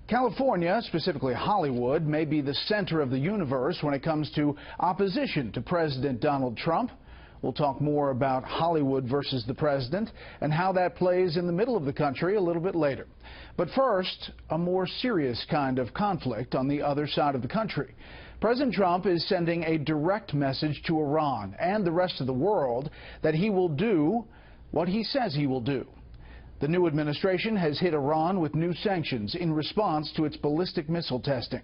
California, specifically Hollywood, may be the center of the universe when it comes to opposition to President Donald Trump. We'll talk more about Hollywood versus the president and how that plays in the middle of the country a little bit later. But first, a more serious kind of conflict on the other side of the country. President Trump is sending a direct message to Iran and the rest of the world that he will do what he says he will do. The new administration has hit Iran with new sanctions in response to its ballistic missile testing.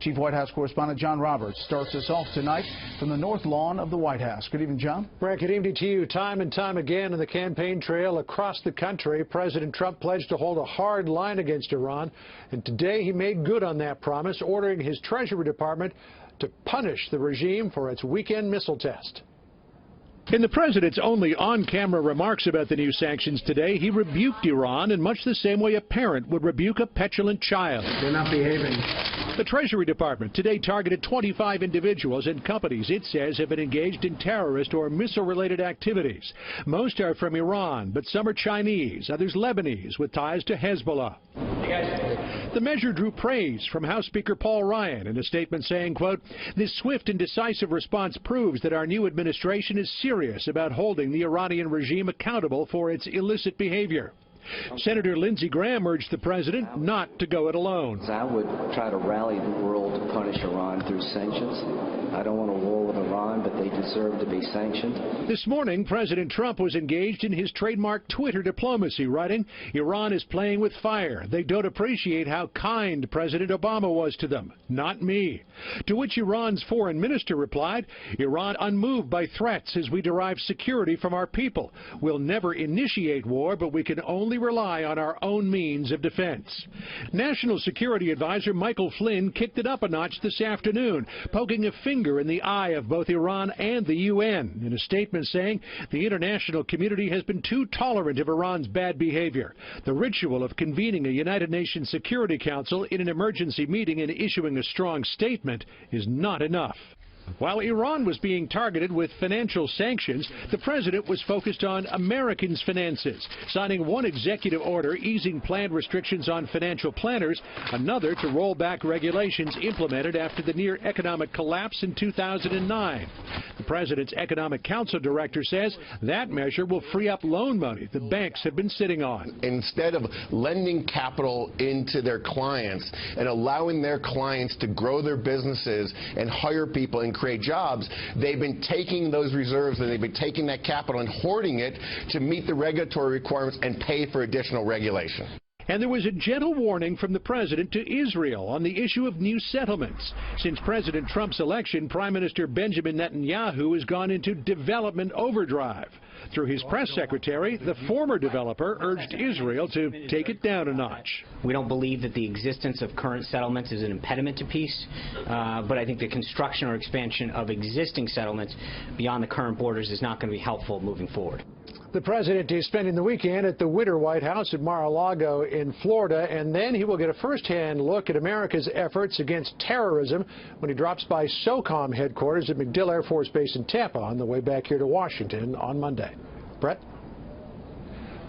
Chief White House correspondent John Roberts starts us off tonight from the North Lawn of the White House. Good evening, John. Brett, good evening to you. Time and time again on the campaign trail across the country, President Trump pledged to hold a hard line against Iran. And today he made good on that promise, ordering his Treasury Department to punish the regime for its weekend missile test. In the president's only on-camera remarks about the new sanctions today, he rebuked Iran in much the same way a parent would rebuke a petulant child. They're not behaving. The Treasury Department today targeted 25 individuals and companies it says have been engaged in terrorist or missile-related activities. Most are from Iran, but some are Chinese, others Lebanese with ties to Hezbollah. The measure drew praise from House Speaker Paul Ryan in a statement saying, quote, "This swift and decisive response proves that our new administration is serious about holding the Iranian regime accountable for its illicit behavior." Senator Lindsey Graham urged the president not to go it alone. I would try to rally the world to punish Iran through sanctions. I don't want a war with Iran, but they deserve to be sanctioned. This morning, President Trump was engaged in his trademark Twitter diplomacy, writing, "Iran is playing with fire. They don't appreciate how kind President Obama was to them. Not me." To which Iran's foreign minister replied, "Iran unmoved by threats as we derive security from our people. We'll never initiate war, but we can only rely on our own means of defense." National Security Advisor Michael Flynn kicked it up a notch this afternoon, poking a finger in the eye of both Iran and the UN in a statement saying the international community has been too tolerant of Iran's bad behavior. The ritual of convening a United Nations Security Council in an emergency meeting and issuing a strong statement is not enough. While Iran was being targeted with financial sanctions, the president was focused on Americans' finances, signing one executive order easing planned restrictions on financial planners, another to roll back regulations implemented after the near economic collapse in 2009. The president's Economic Council director says that measure will free up loan money the banks have been sitting on. Instead of lending capital into their clients and allowing their clients to grow their businesses and hire people and create jobs, they've been taking those reserves and they've been taking that capital and hoarding it to meet the regulatory requirements and pay for additional regulation. And there was a gentle warning from the president to Israel on the issue of new settlements. Since President Trump's election, Prime Minister Benjamin Netanyahu has gone into development overdrive. Through his press secretary, the former developer urged Israel to take it down a notch. We don't believe that the existence of current settlements is an impediment to peace, but I think the construction or expansion of existing settlements beyond the current borders is not going to be helpful moving forward. The president is spending the weekend at the Winter White House at Mar-a-Lago in Florida, and then he will get a first-hand look at America's efforts against terrorism when he drops by SOCOM headquarters at MacDill Air Force Base in Tampa on the way back here to Washington on Monday. Brett?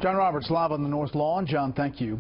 John Roberts live on the North Lawn. John, thank you.